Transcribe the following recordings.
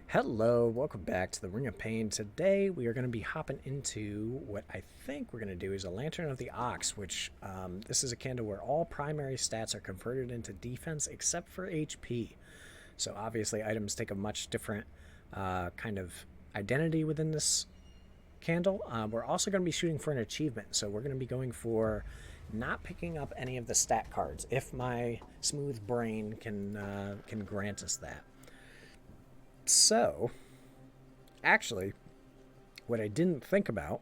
Hello, welcome back to the Ring of Pain. Today we are going to be hopping into what I think we're going to do is a Lantern of the Ox, which this is a candle where all primary stats are converted into defense except for HP. So obviously items take a much different kind of identity within this candle. We're also going to be shooting for an achievement, so we're going to be going for not picking up any of the stat cards if my smooth brain can grant us that. So, actually, what I didn't think about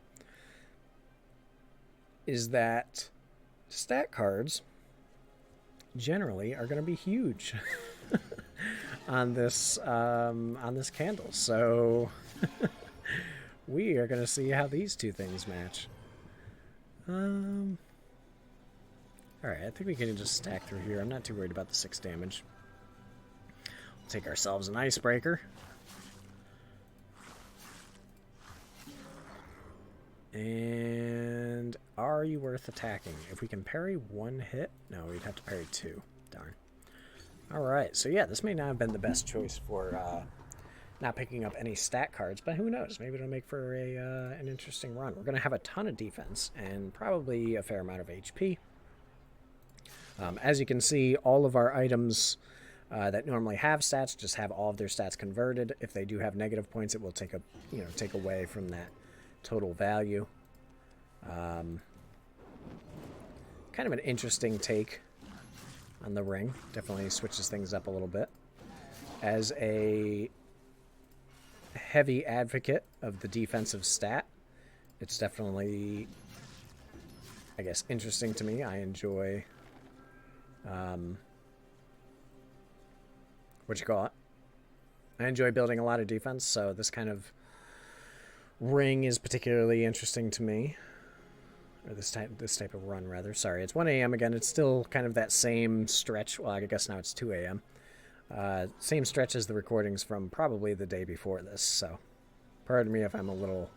is that stat cards generally are going to be huge on this candle. So we are going to see how these two things match. All right, I think we can just stack through here. I'm not too worried about the 6 damage. We'll take ourselves an icebreaker. And are you worth attacking? If we can parry 1 hit, no, we'd have to parry 2. Darn. Alright, so yeah, this may not have been the best choice for not picking up any stat cards, but who knows? Maybe it'll make for an interesting run. We're going to have a ton of defense and probably a fair amount of HP. As you can see, all of our items that normally have stats just have all of their stats converted. If they do have negative points, it will take away from that total value. Kind of an interesting take on the ring. Definitely switches things up a little bit. As a heavy advocate of the defensive stat, it's definitely, I guess, interesting to me. I enjoy I enjoy building a lot of defense, so this kind of ring is particularly interesting to me. Or this type of run, rather. Sorry, it's 1 a.m. again. It's still kind of that same stretch. Well, I guess now it's 2 a.m. Same stretch as the recordings from probably the day before this, so pardon me if I'm a little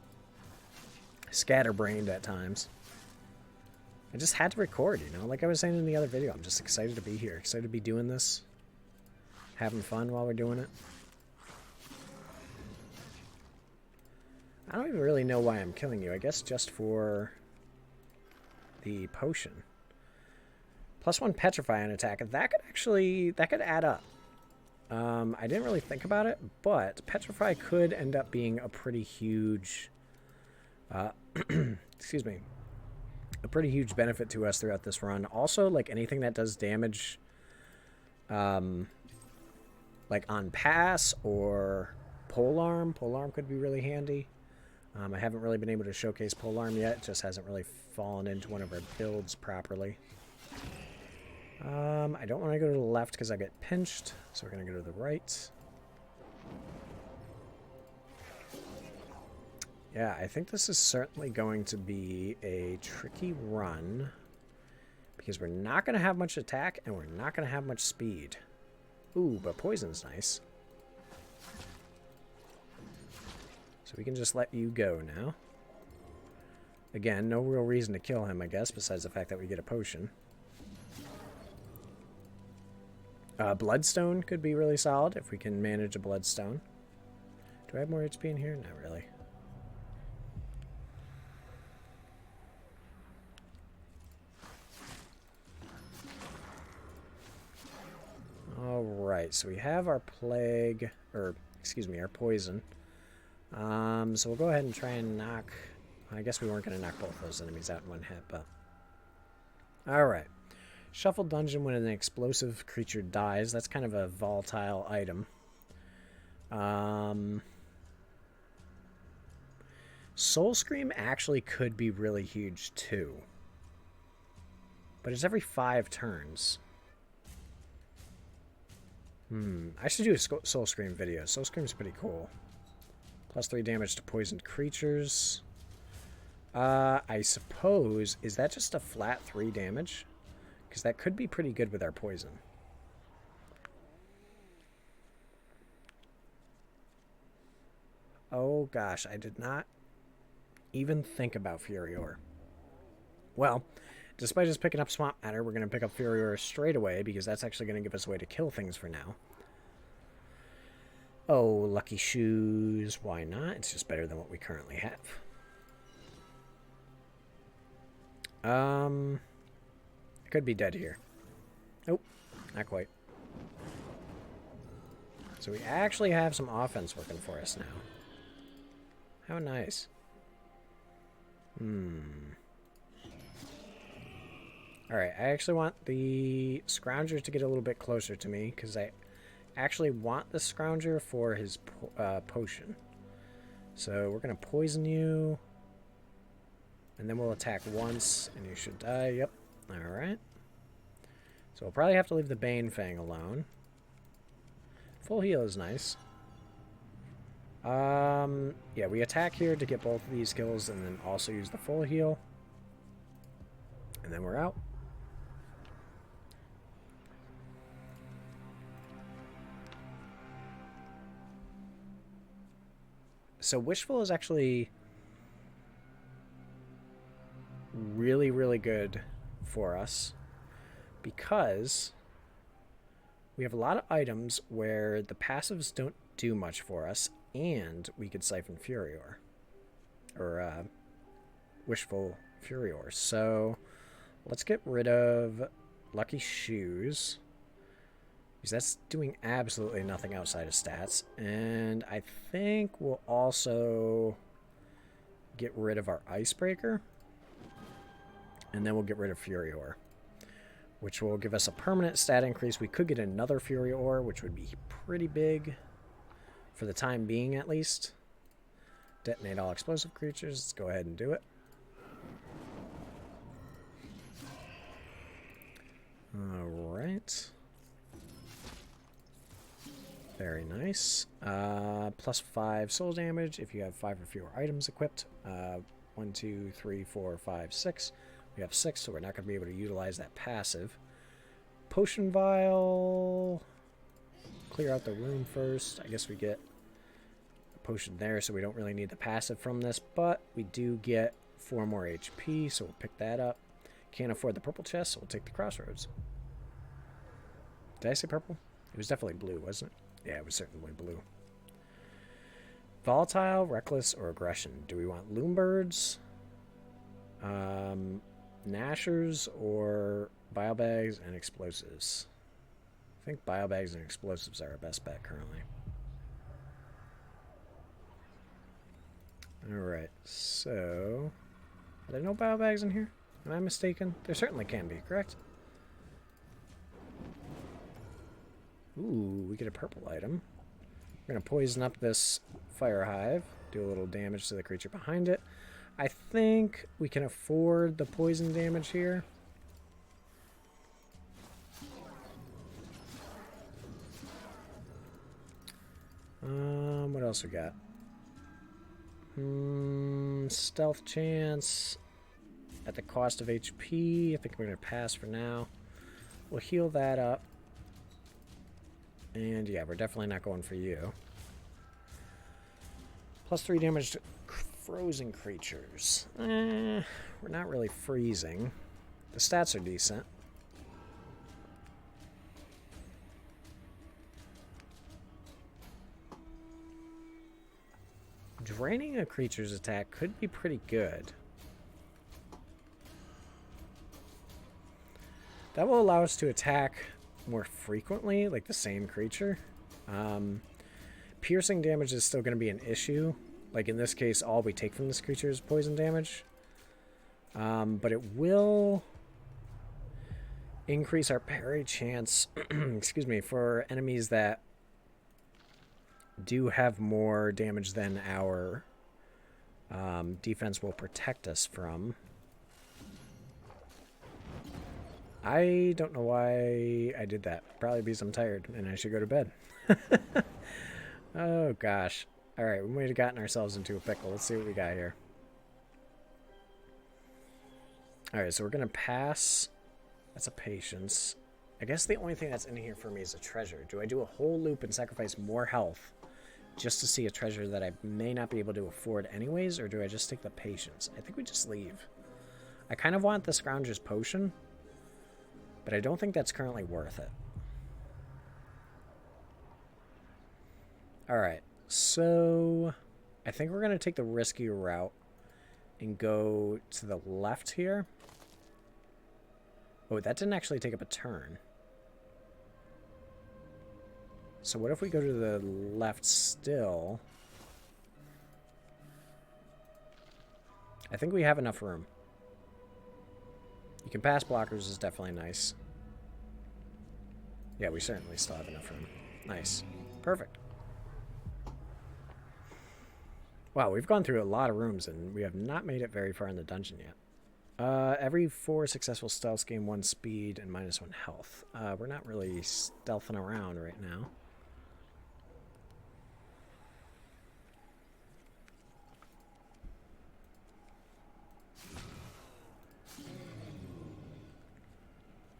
scatterbrained at times. I just had to record, like I was saying in the other video. I'm just excited to be here, excited to be doing this, having fun while we're doing it. I don't even really know why I'm killing you. I guess just for the potion. +1 petrify on attack. That could add up. I didn't really think about it, but petrify could end up being a pretty huge excuse me, a pretty huge benefit to us throughout this run. Also, like anything that does damage like on pass or polearm could be really handy. I haven't really been able to showcase polearm yet. It just hasn't really fallen into one of our builds properly. I don't want to go to the left because I get pinched, so we're going to go to the right. Yeah, I think this is certainly going to be a tricky run because we're not going to have much attack and we're not going to have much speed. Ooh, but poison's nice. So we can just let you go now. Again, no real reason to kill him, I guess, besides the fact that we get a potion. Bloodstone could be really solid if we can manage a bloodstone. Do I have more HP in here? Not really. Alright, so we have our plague, or excuse me, our poison. So we'll go ahead and try and knock... I guess we weren't going to knock both those enemies out in 1 hit, but... Alright. Shuffle dungeon when an explosive creature dies. That's kind of a volatile item. Soul Scream actually could be really huge, too. But it's every 5 turns. I should do a Soul Scream video. Soul Scream's pretty cool. +3 damage to poisoned creatures. I suppose, is that just a flat 3 damage? Because that could be pretty good with our poison. Oh gosh, I did not even think about Furior. Well, despite just picking up Swamp Matter, we're going to pick up Furior straight away because that's actually going to give us a way to kill things for now. Oh, lucky shoes. Why not? It's just better than what we currently have. I could be dead here. Nope, not quite. So we actually have some offense working for us now. How nice. Alright, I actually want the Scrounger to get a little bit closer to me, because I actually want the Scrounger for his potion. So we're going to poison you, and then we'll attack once, and you should die. Yep. Alright. So we'll probably have to leave the Bane Fang alone. Full heal is nice. Yeah, we attack here to get both of these kills, and then also use the full heal. And then we're out. So Wishful is actually really, really good for us because we have a lot of items where the passives don't do much for us, and we could siphon Furior. Or Wishful Furior. So let's get rid of Lucky Shoes, because that's doing absolutely nothing outside of stats. And I think we'll also get rid of our Icebreaker. And then we'll get rid of Furior, which will give us a permanent stat increase. We could get another Furior, which would be pretty big for the time being, at least. Detonate all explosive creatures. Let's go ahead and do it. Alright. Very nice. +5 soul damage if you have 5 or fewer items equipped. 1, 2, 3, 4, 5, 6. We have 6, so we're not going to be able to utilize that passive. Potion Vial. Clear out the room first. I guess we get a potion there, so we don't really need the passive from this, but we do get 4 more HP, so we'll pick that up. Can't afford the purple chest, so we'll take the crossroads. Did I say purple? It was definitely blue, wasn't it? Yeah, it was certainly blue. Volatile, reckless, or aggression. Do we want Loombirds, Gnashers, or Biobags and Explosives? I think Biobags and Explosives are our best bet currently. Alright, so... Are there no Biobags in here? Am I mistaken? There certainly can be, correct? Ooh, we get a purple item. We're going to poison up this fire hive, do a little damage to the creature behind it. I think we can afford the poison damage here. What else we got? Stealth chance at the cost of HP. I think we're going to pass for now. We'll heal that up. And yeah, we're definitely not going for you. +3 damage to frozen creatures. We're not really freezing. The stats are decent. Draining a creature's attack could be pretty good. That will allow us to attack more frequently, like the same creature. Piercing damage is still going to be an issue. Like in this case, all we take from this creature is poison damage. But it will increase our parry chance, excuse me, for enemies that do have more damage than our defense will protect us from. I don't know why I did that. Probably because I'm tired and I should go to bed. Oh, gosh. Alright, we might have gotten ourselves into a pickle. Let's see what we got here. Alright, so we're going to pass. That's a patience. I guess the only thing that's in here for me is a treasure. Do I do a whole loop and sacrifice more health just to see a treasure that I may not be able to afford anyways, or do I just take the patience? I think we just leave. I kind of want the Scrounger's potion, but I don't think that's currently worth it. Alright, so I think we're going to take the risky route and go to the left here. Oh, that didn't actually take up a turn. So what if we go to the left still? I think we have enough room. You can pass blockers is definitely nice. Yeah, we certainly still have enough room. Nice. Perfect. Wow, we've gone through a lot of rooms and we have not made it very far in the dungeon yet. Every 4 successful stealths gain 1 speed and -1 health. We're not really stealthing around right now.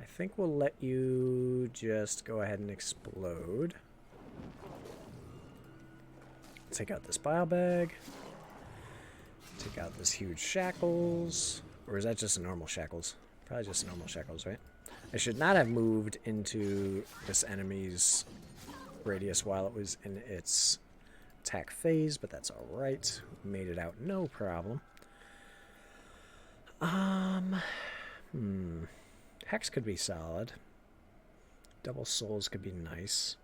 I think we'll let you just go ahead and explode. Take out this bile bag. Take out this huge shackles. Or is that just a normal shackles? Probably just normal shackles, right? I should not have moved into this enemy's radius while it was in its attack phase, but that's alright. Made it out no problem. Hex could be solid. Double souls could be nice.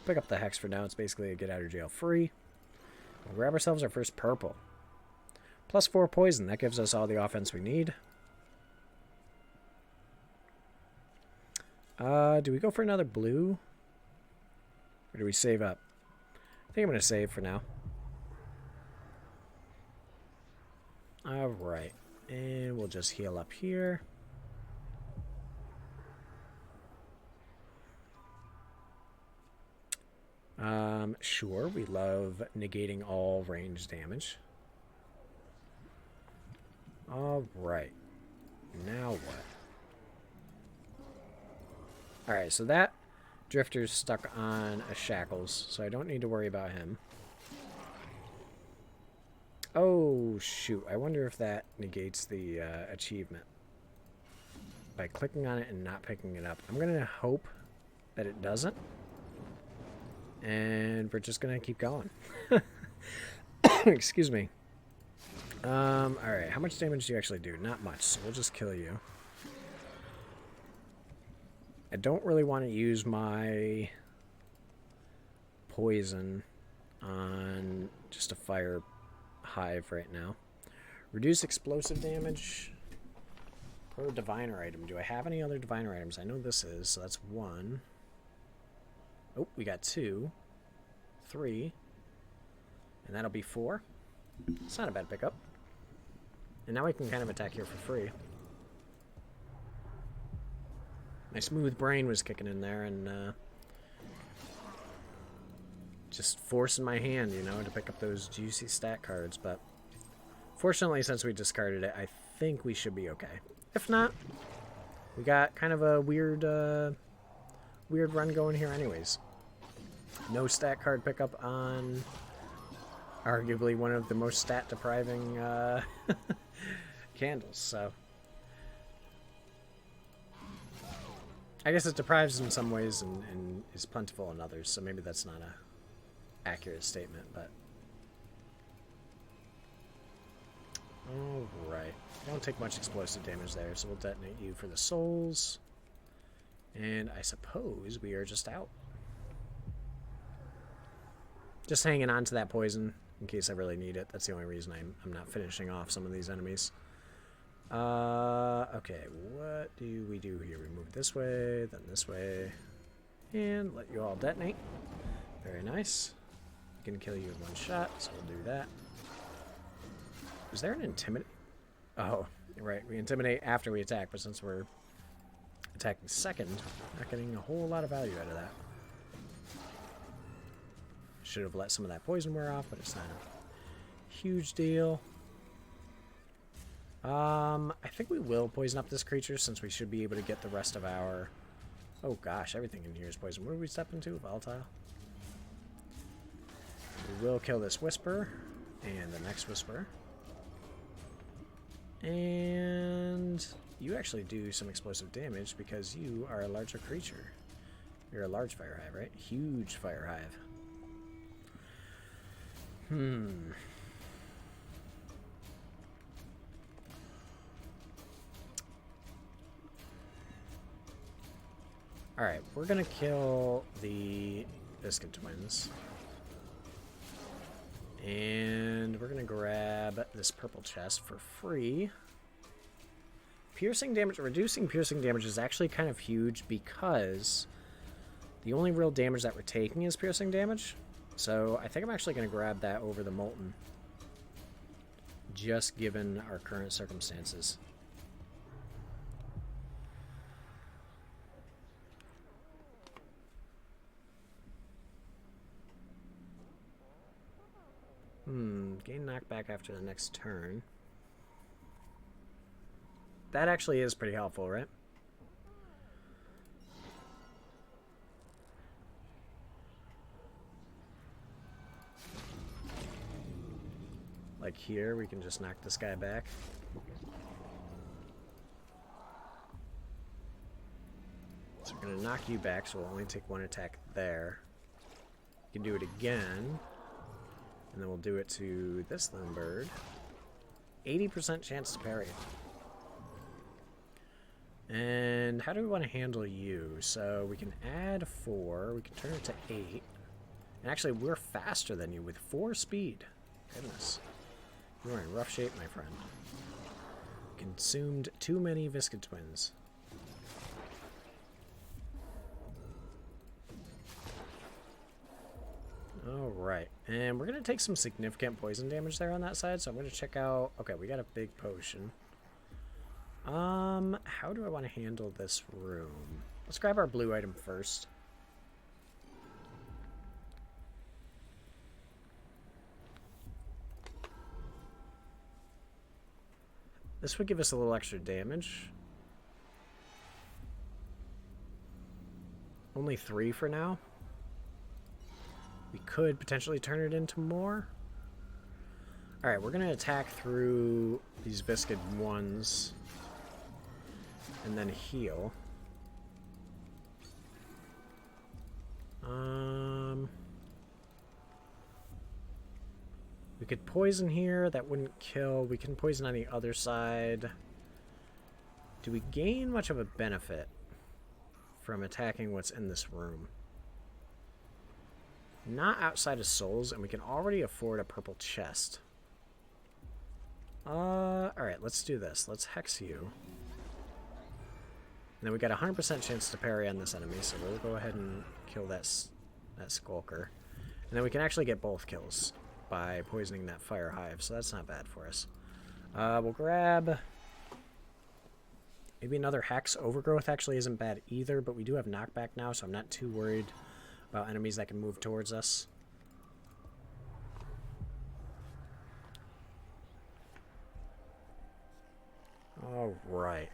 Pick up the hex for now. It's basically a get out of jail free. We'll grab ourselves our first purple. +4 poison. That gives us all the offense we need. Do we go for another blue? Or do we save up? I think I'm going to save for now. Alright. And we'll just heal up here. Sure, we love negating all range damage. Alright. Now what? Alright, so that drifter's stuck on a shackles, so I don't need to worry about him. Oh, shoot. I wonder if that negates the achievement. By clicking on it and not picking it up. I'm going to hope that it doesn't. And we're just going to keep going. Excuse me. Alright, how much damage do you actually do? Not much, so we'll just kill you. I don't really want to use my poison on just a fire hive right now. Reduce explosive damage. Pro diviner item. Do I have any other diviner items? I know this is, so that's 1. Oh, we got 2. 3. And that'll be 4. It's not a bad pickup. And now we can kind of attack here for free. My smooth brain was kicking in there and just forcing my hand, you know, to pick up those juicy stat cards. But fortunately, since we discarded it, I think we should be okay. If not, we got kind of a weird run going here anyways. No stat card pickup on arguably one of the most stat depriving candles, so I guess it deprives in some ways and is plentiful in others, so maybe that's not a accurate statement, but alright. Don't take much explosive damage there, so we'll detonate you for the souls. And I suppose we are just out. Just hanging on to that poison in case I really need it. That's the only reason I'm not finishing off some of these enemies. Okay, what do we do here? We move this way, then this way, and let you all detonate. Very nice. We can kill you in one shot, so we'll do that. Is there an intimidate? Oh, right. We intimidate after we attack, but since we're attacking second, not getting a whole lot of value out of that. Should have let some of that poison wear off, but it's not a huge deal. I think we will poison up this creature since we should be able to get the rest of our... Oh gosh, everything in here is poison. What did we step into? Volatile. We will kill this Whisper and the next Whisper. And you actually do some explosive damage because you are a larger creature. You're a large fire hive, right? Huge fire hive. Hmm. Alright, we're gonna kill the Biscuit Twins. And we're gonna grab this purple chest for free. Piercing damage, reducing piercing damage is actually kind of huge because the only real damage that we're taking is piercing damage. So I think I'm actually gonna grab that over the Molten. Just given our current circumstances. Gain knockback after the next turn. That actually is pretty helpful, right? Like here, we can just knock this guy back. So we're going to knock you back, so we'll only take one attack there. You can do it again. And then we'll do it to this lone bird. 80% chance to parry. And how do we want to handle you? So we can add 4. We can turn it to 8. And actually, we're faster than you with 4 speed. Goodness. You are in rough shape, my friend. Consumed too many Viscid Twins. Alright, and we're going to take some significant poison damage there on that side, so I'm going to check out... Okay, we got a big potion. How do I want to handle this room? Let's grab our blue item first. This would give us a little extra damage. Only 3 for now. We could potentially turn it into more. Alright, we're going to attack through these Viscid ones. And then heal. We could poison here. That wouldn't kill. We can poison on the other side. Do we gain much of a benefit from attacking what's in this room? Not outside of souls, and we can already afford a purple chest. Alright, let's do this. Let's hex you. And then we got a 100% chance to parry on this enemy, so we'll go ahead and kill that skulker. And then we can actually get both kills by poisoning that fire hive, so that's not bad for us. We'll grab maybe another hex. Overgrowth actually isn't bad either, but we do have knockback now, so I'm not too worried about enemies that can move towards us. Alright.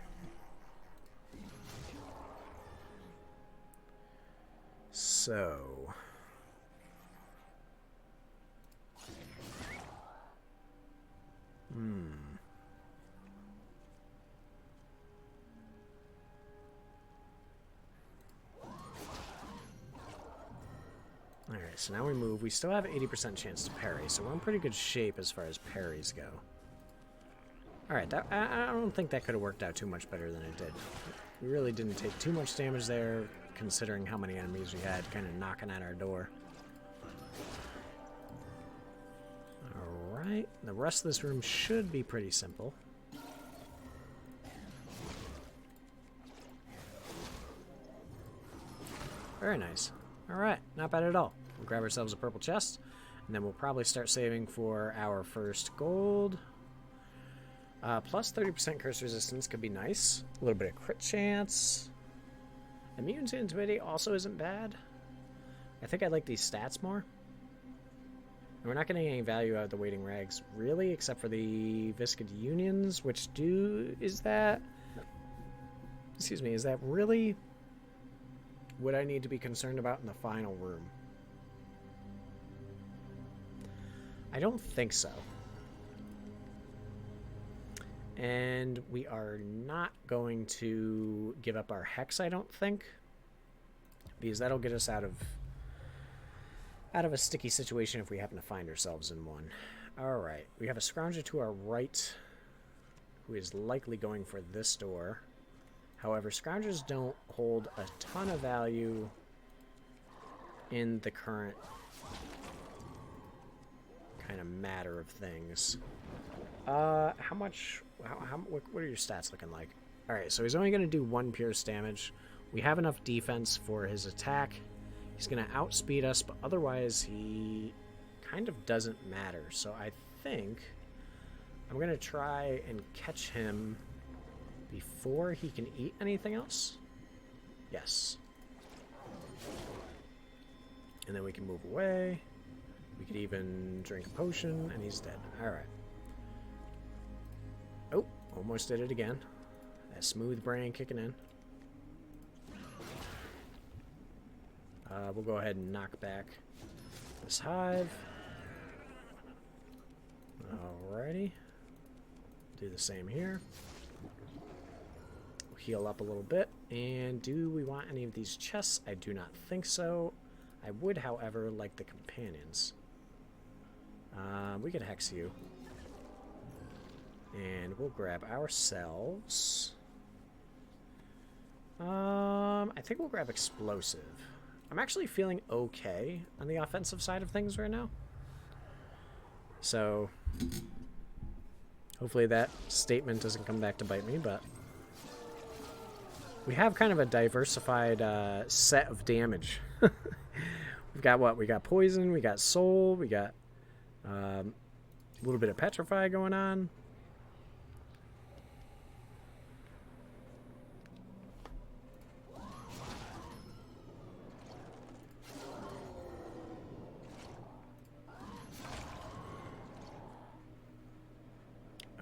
So... Alright, so now we move. We still have 80% chance to parry, so we're in pretty good shape as far as parries go. Alright, I don't think that could have worked out too much better than it did. We really didn't take too much damage there, considering how many enemies we had kind of knocking at our door. Alright, the rest of this room should be pretty simple. Very nice. Alright, not bad at all. We'll grab ourselves a purple chest, and then we'll probably start saving for our first gold. Plus 30% curse resistance could be nice. A little bit of crit chance. Immune to intimidate also isn't bad. I think I like these stats more. And we're not getting any value out of the waiting rags, really, except for the Viscid Unions, which do... Is that... Excuse me, is that really what I need to be concerned about in the final room? I don't think so. And we are not going to give up our Hex, I don't think. Because that'll get us out of out of a sticky situation if we happen to find ourselves in one. Alright, we have a scrounger to our right who is likely going for this door. However, scroungers don't hold a ton of value in the current kind of matter of things. What are your stats looking like? Alright, so he's only going to do 1 pierce damage. We have enough defense for his attack. He's going to outspeed us, but otherwise he kind of doesn't matter. So I think I'm going to try and catch him before he can eat anything else. Yes. And then we can move away. We could even drink a potion, and he's dead. Alright. Oh, almost did it again. That smooth brain kicking in. We'll go ahead and knock back this hive. Alrighty. Do the same here. We'll heal up a little bit. And do we want any of these chests? I do not think so. I would, however, like the companions. We could hex you. And we'll grab ourselves. I think we'll grab explosive. I'm actually feeling okay on the offensive side of things right now. So, hopefully that statement doesn't come back to bite me, but we have kind of a diversified set of damage. We've got what? We got poison, we got soul, we got a little bit of petrify going on.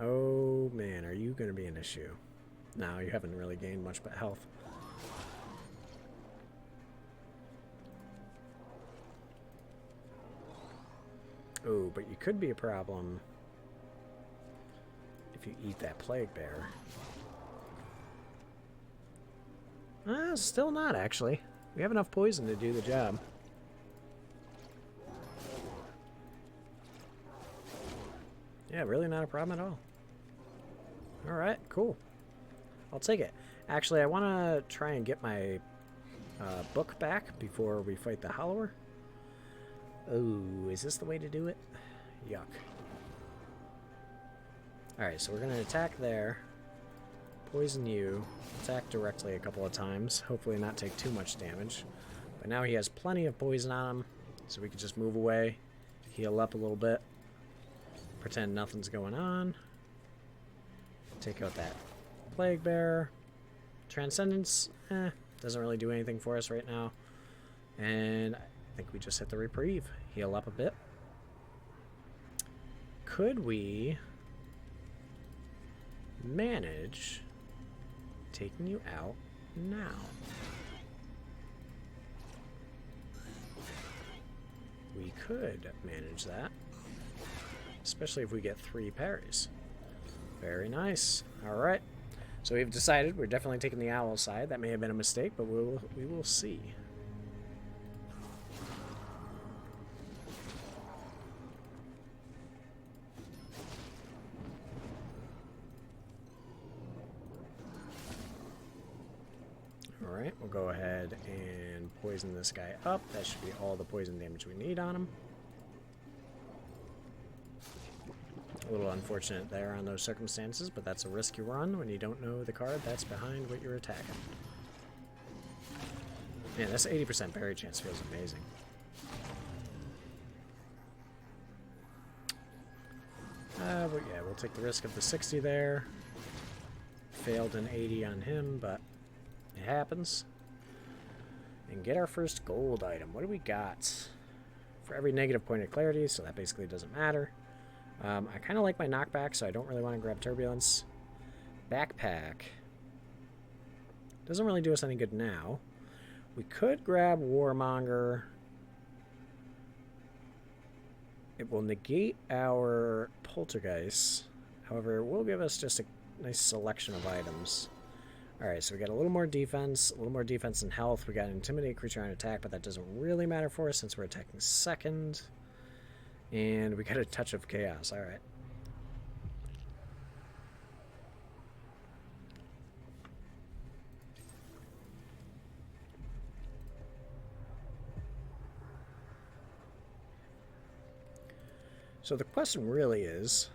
Oh man, are you going to be an issue? No, you haven't really gained much but health. Oh, but you could be a problem if you eat that plague bear. Still not, actually. We have enough poison to do the job. Yeah, really not a problem at all. Alright, cool. I'll take it. Actually, I want to try and get my book back before we fight the Hollower. Oh, is this the way to do it? Yuck. Alright, so we're going to attack there. Poison you. Attack directly a couple of times. Hopefully not take too much damage. But now he has plenty of poison on him, so we can just move away, heal up a little bit, pretend nothing's going on. Take out that plague bear. Transcendence, doesn't really do anything for us right now. And I think we just hit the reprieve. Heal up a bit. Could we manage taking you out now? We could manage that. Especially if we get 3 parries. Very nice. Alright. So we've decided we're definitely taking the owl side. That may have been a mistake, but we will see. Alright, we'll go ahead and poison this guy up. That should be all the poison damage we need on him. A little unfortunate there on those circumstances, but that's a risk you run when you don't know the card that's behind what you're attacking. Man, this 80% parry chance feels amazing. But yeah, we'll take the risk of the 60 there. Failed an 80 on him, but it happens. And get our first gold item. What do we got? For every negative point of clarity, so that basically doesn't matter. I kind of like my knockback, so I don't really want to grab Turbulence. Backpack. Doesn't really do us any good now. We could grab Warmonger. It will negate our Poltergeist. However, it will give us just a nice selection of items. Alright, so we got a little more defense and health. We got an intimidate creature on attack, but that doesn't really matter for us since we're attacking second. And we got a touch of chaos. Alright. So the question really is,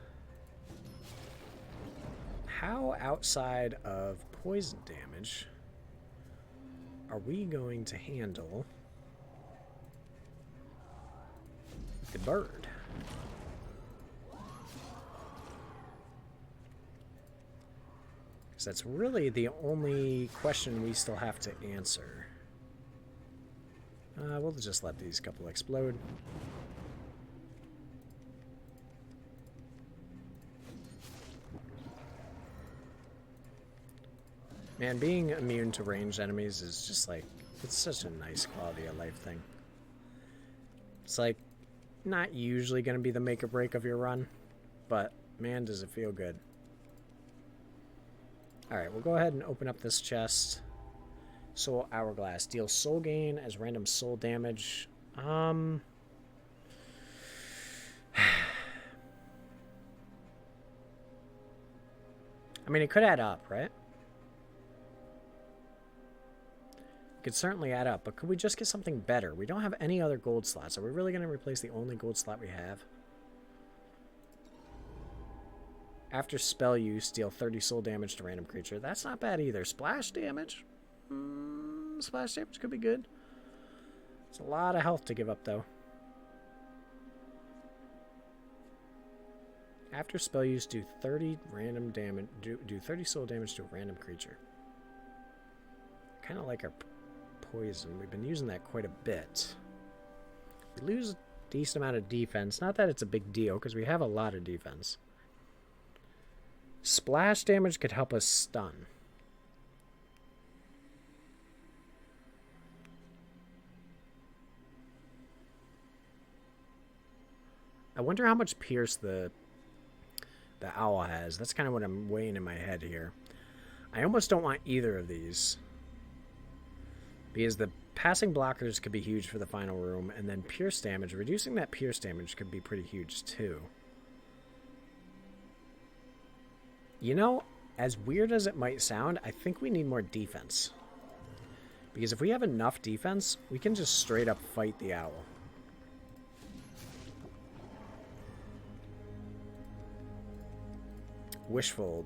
how outside of poison damage are we going to handle the bird? Because that's really the only question we still have to answer. We'll just let these couple explode. Man, being immune to ranged enemies is just like, it's such a nice quality of life thing. It's like, not usually going to be the make or break of your run, but man, does it feel good. Alright, we'll go ahead and open up this chest. Soul Hourglass. Deals soul gain as random soul damage. I mean, it could add up, right? Could certainly add up, but could we just get something better? We don't have any other gold slots. Are we really going to replace the only gold slot we have? After spell use, deal 30 soul damage to random creature. That's not bad either. Splash damage? Splash damage could be good. It's a lot of health to give up, though. After spell use, do 30 random damage. Do 30 soul damage to a random creature. Kind of like our poison. We've been using that quite a bit. We lose a decent amount of defense. Not that it's a big deal, because we have a lot of defense. Splash damage could help us stun. I wonder how much pierce the owl has. That's kind of what I'm weighing in my head here. I almost don't want either of these, because the passing blockers could be huge for the final room, and then pierce damage, reducing that pierce damage could be pretty huge too. You know, as weird as it might sound, I think we need more defense. Because if we have enough defense, we can just straight up fight the owl. Wishful.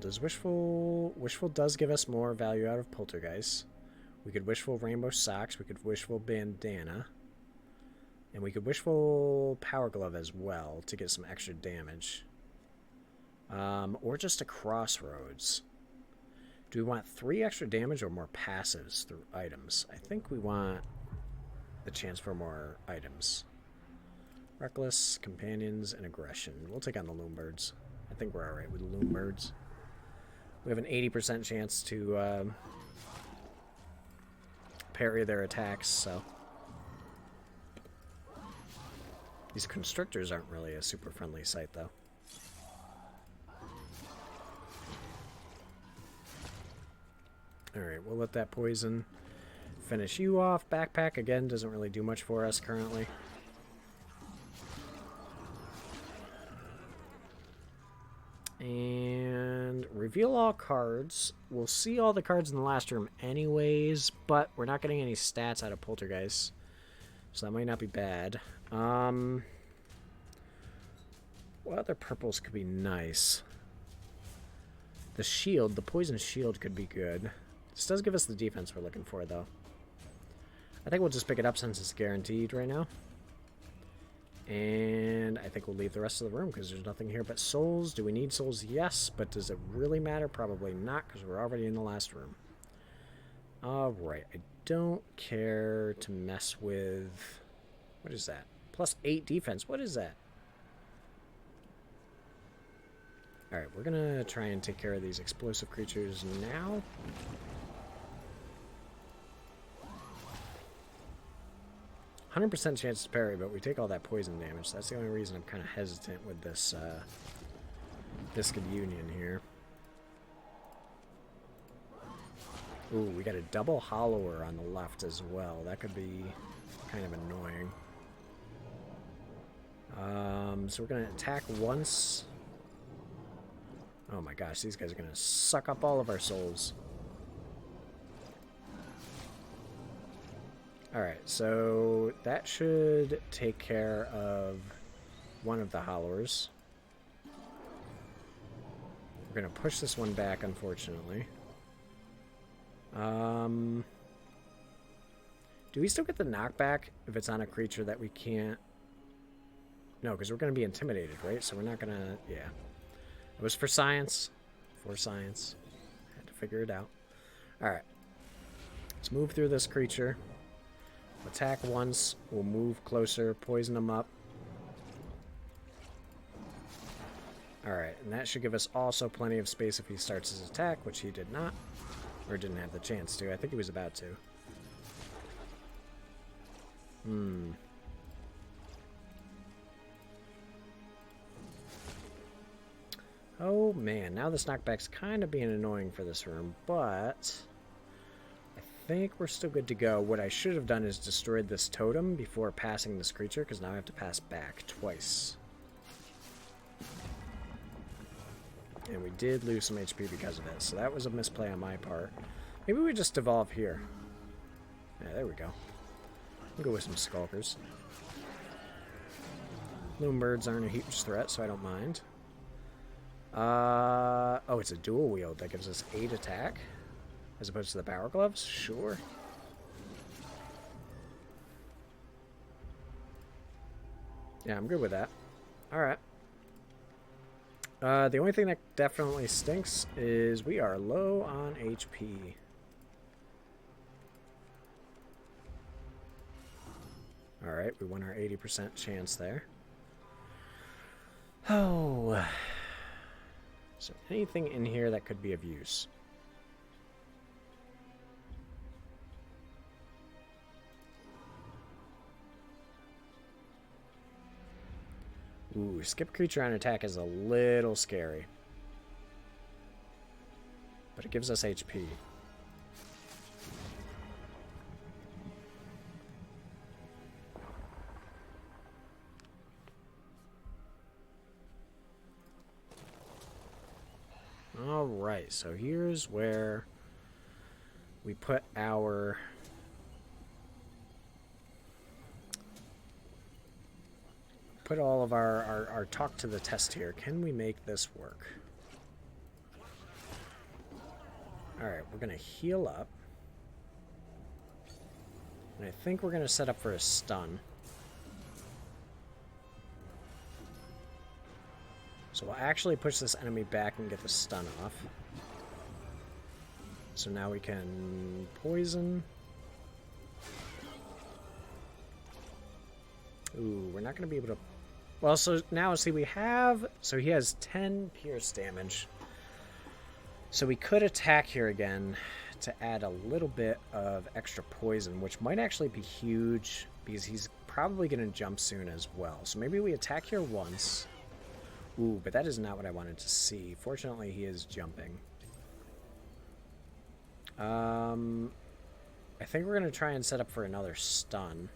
Wishful does give us more value out of Poltergeist. We could wishful Rainbow Socks. We could wishful Bandana. And we could wishful Power Glove as well to get some extra damage. Or just a Crossroads. Do we want 3 extra damage or more passives through items? I think we want the chance for more items. Reckless, Companions, and Aggression. We'll take on the Loonbirds. I think we're alright with the Loonbirds. We have an 80% chance to parry their attacks, so. These Constrictors aren't really a super friendly sight, though. Alright, we'll let that poison finish you off. Backpack, again, doesn't really do much for us currently. And reveal all cards. We'll see all the cards in the last room anyways, but we're not getting any stats out of Poltergeist, so that might not be bad. What other purples could be nice? The shield, the poison shield could be good. This does give us the defense we're looking for, though. I think we'll just pick it up since it's guaranteed right now. And I think we'll leave the rest of the room because there's nothing here but souls. Do we need souls? Yes, but does it really matter? Probably not, because we're already in the last room. Alright, I don't care to mess with... What is that? Plus 8 defense. What is that? Alright, we're going to try and take care of these explosive creatures now. %100% chance to parry, but we take all that poison damage. That's the only reason I'm kind of hesitant with this Biscuit Union here. Ooh, we got a double hollower on the left as well. That could be kind of annoying. So we're going to attack once. Oh my gosh, these guys are going to suck up all of our souls. Alright, so that should take care of one of the hollowers. We're going to push this one back, unfortunately. Do we still get the knockback if it's on a creature that we can't... No, because we're going to be intimidated, right? So we're not going to... Yeah. It was for science. For science. Had to figure it out. Alright. Let's move through this creature. Attack once. We'll move closer. Poison him up. Alright, and that should give us also plenty of space if he starts his attack, which he did not. Or didn't have the chance to. I think he was about to. Oh man, now this knockback's kind of being annoying for this room, but I think we're still good to go. What I should have done is destroyed this totem before passing this creature, because now I have to pass back twice. And we did lose some HP because of it, so that was a misplay on my part. Maybe we just evolve here. Yeah, there we go. We'll go with some skulkers. Loom birds aren't a huge threat, so I don't mind. Oh, it's a dual wield. That gives us 8 attack. As opposed to the power gloves? Sure. Yeah, I'm good with that. Alright. The only thing that definitely stinks is we are low on HP. Alright, we won our 80% chance there. Oh. So anything in here that could be of use? Ooh, skip creature on attack is a little scary. But it gives us HP. Alright, so here's where we put our... Put all of our talk to the test here. Can we make this work? Alright, we're going to heal up. And I think we're going to set up for a stun. So we'll actually push this enemy back and get the stun off. So now we can poison. Ooh, we're not going to be able to... Well, so now, see, we have... So he has 10 pierce damage. So we could attack here again to add a little bit of extra poison, which might actually be huge, because he's probably going to jump soon as well. So maybe we attack here once. Ooh, but that is not what I wanted to see. Fortunately, he is jumping. I think we're going to try and set up for another stun.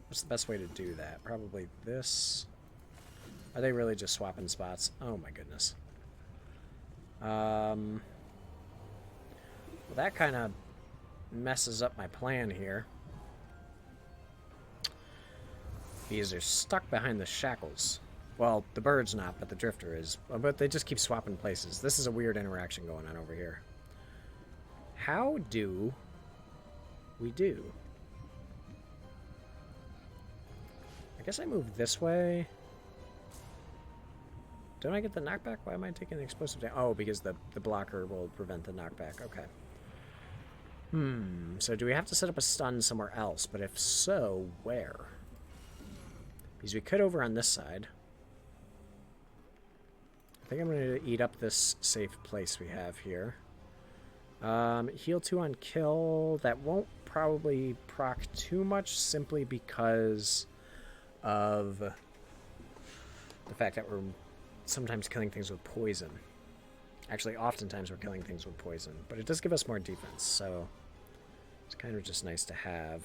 What's the best way to do that? Probably this. Are they really just swapping spots? Oh my goodness. Well, that kind of messes up my plan here. Because they're stuck behind the shackles. Well, the bird's not, but the drifter is. But they just keep swapping places. This is a weird interaction going on over here. How do we do? I guess I move this way. Don't I get the knockback? Why am I taking the explosive damage? Oh, because the blocker will prevent the knockback. Okay. So do we have to set up a stun somewhere else? But if so, where? Because we could over on this side. I think I'm going to eat up this safe place we have here. Heal 2 on kill. That won't probably proc too much simply because of the fact that we're sometimes killing things with poison. Actually, oftentimes we're killing things with poison, but it does give us more defense, so it's kind of just nice to have.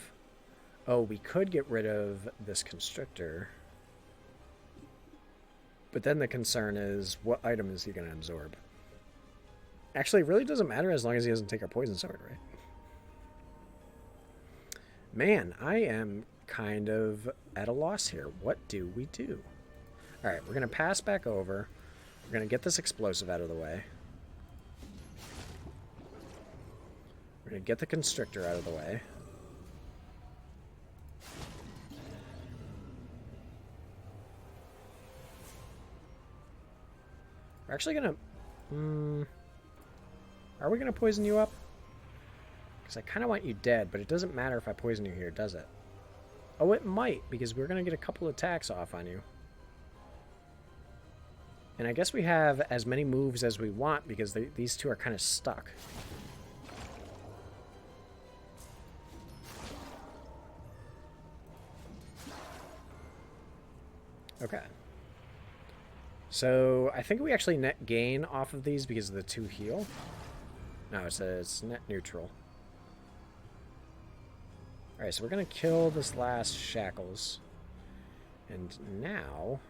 Oh, we could get rid of this constrictor, but then the concern is, what item is he going to absorb? Actually, it really doesn't matter as long as he doesn't take our poison sword, right? Man, I am kind of at a loss here. What do we do? All right, we're going to pass back over. We're going to get this explosive out of the way. We're going to get the constrictor out of the way. We're actually going to... Are we going to poison you up? Because I kind of want you dead, but it doesn't matter if I poison you here, does it? Oh, it might, because we're going to get a couple attacks off on you. And I guess we have as many moves as we want, because these two are kind of stuck. Okay. So, I think we actually net gain off of these because of the 2 heal. No, it's net neutral. Alright, so we're going to kill this last Shackles. And now...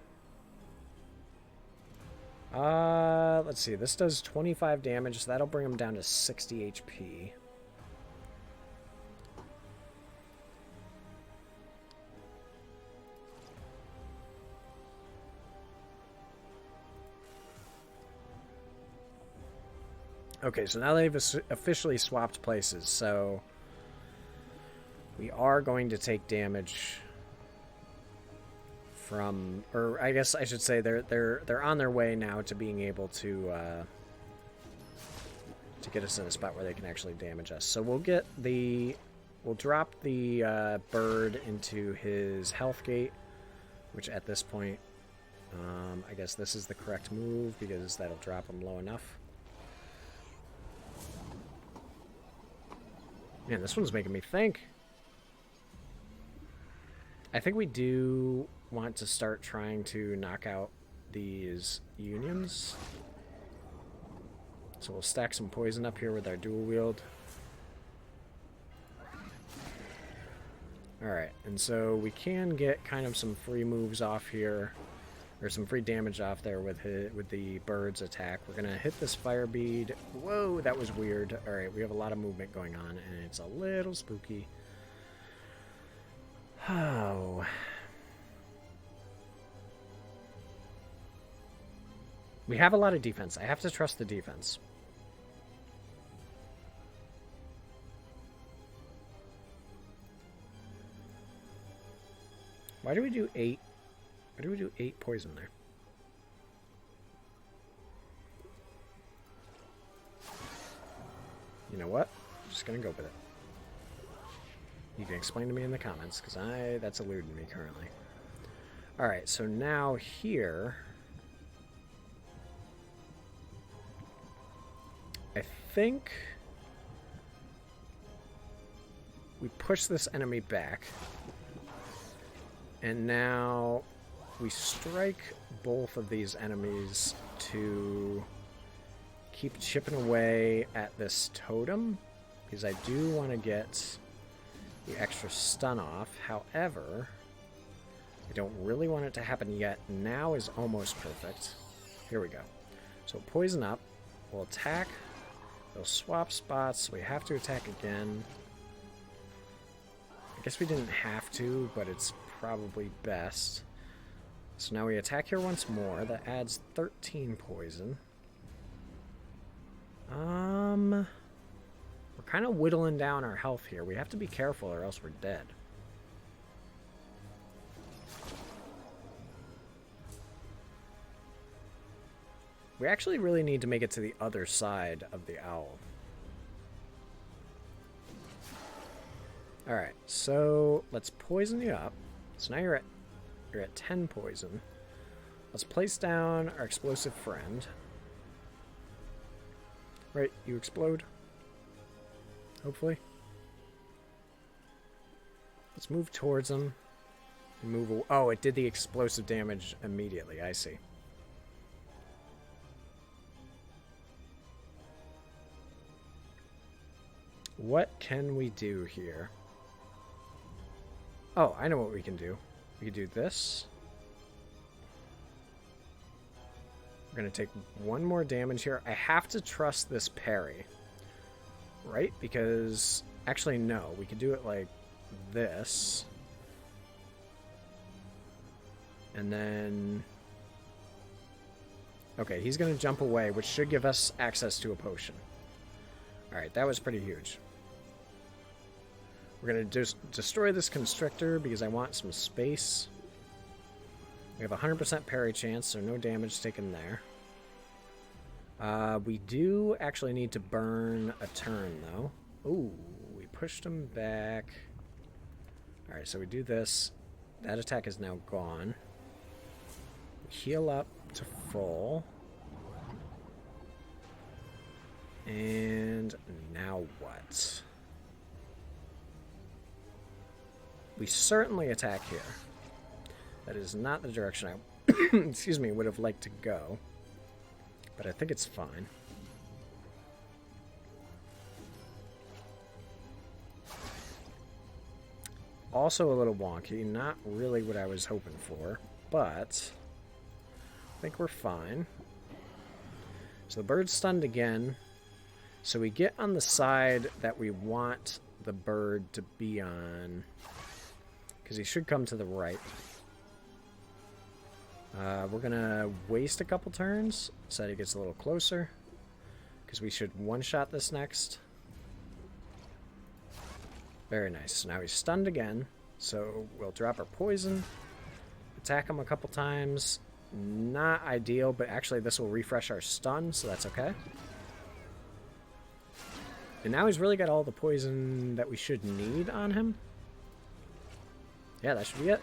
let's see. This does 25 damage, so that'll bring him down to 60 HP. Okay, so now they've officially swapped places, so we are going to take damage from, or I guess I should say they're on their way now to being able to get us in a spot where they can actually damage us. So we'll drop the bird into his health gate, which at this point, I guess this is the correct move because that'll drop him low enough. Man, this one's making me think. I think we do want to start trying to knock out these unions. So we'll stack some poison up here with our dual wield. Alright, and so we can get kind of some free moves off here, or some free damage off there with the bird's attack. We're going to hit this fire bead. Whoa, that was weird. Alright, we have a lot of movement going on, and it's a little spooky. Oh. We have a lot of defense. I have to trust the defense. Why do we do 8? Why do we do 8 poison there? You know what? I'm just gonna go with it. You can explain to me in the comments, because that's eluding me currently. Alright, so now here... I think... we push this enemy back. And now we strike both of these enemies to keep chipping away at this totem, because I do want to get the extra stun off. However, I don't really want it to happen yet. Now is almost perfect. Here we go. So poison up. We'll attack. They'll swap spots. We have to attack again. I guess we didn't have to, but it's probably best. So now we attack here once more. That adds 13 poison. We're kind of whittling down our health here. We have to be careful or else we're dead. We actually really need to make it to the other side of the owl. Alright, so let's poison you up. So now you're at 10 poison. Let's place down our explosive friend. Right, you explode. Hopefully. Let's move towards him. Move. Oh, it did the explosive damage immediately. I see. What can we do here? Oh, I know what we can do. We can do this. We're going to take one more damage here. I have to trust this parry, right? Because, actually, no. We could do it like this. And then... Okay, he's going to jump away, which should give us access to a potion. Alright, that was pretty huge. We're going to just destroy this constrictor because I want some space. We have a 100% parry chance, so no damage taken there. We do actually need to burn a turn, though. Ooh, we pushed him back. Alright, so we do this. That attack is now gone. Heal up to full. And now what? We certainly attack here. That is not the direction I excuse me, would have liked to go. But I think it's fine. Also a little wonky, not really what I was hoping for, but I think we're fine. So the bird's stunned again. So we get on the side that we want the bird to be on, because he should come to the right. We're going to waste a couple turns so that he gets a little closer, because we should one-shot this next. Very nice. So now he's stunned again, so we'll drop our poison, attack him a couple times. Not ideal, but actually this will refresh our stun, so that's okay. And now he's really got all the poison that we should need on him. Yeah, that should be it.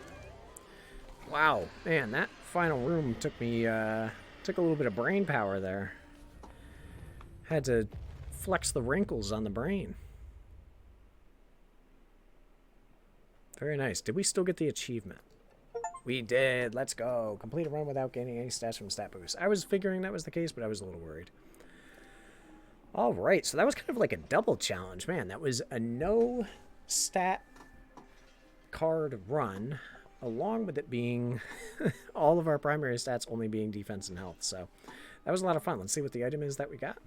Wow, man, that final room took me, took a little bit of brain power there. Had to flex the wrinkles on the brain. Very nice. Did we still get the achievement? We did. Let's go. Complete a run without gaining any stats from stat boost. I was figuring that was the case, but I was a little worried. All right, so that was kind of like a double challenge. Man, that was a no stat card run, along with it being all of our primary stats only being defense and health. So that was a lot of fun. Let's see what the item is that we got.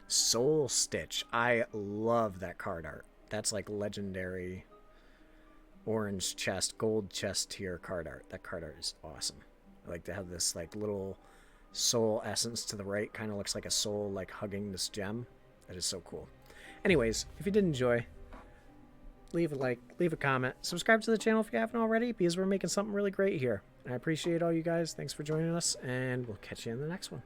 Soul Stitch. I love that card art. That's like legendary orange chest, gold chest tier card art. That card art is awesome. I like to have this like little soul essence to the right. Kind of looks like a soul like hugging this gem. That is so cool. Anyways, if you did enjoy, leave a like, leave a comment, subscribe to the channel if you haven't already, because we're making something really great here. And I appreciate all you guys. Thanks for joining us, and we'll catch you in the next one.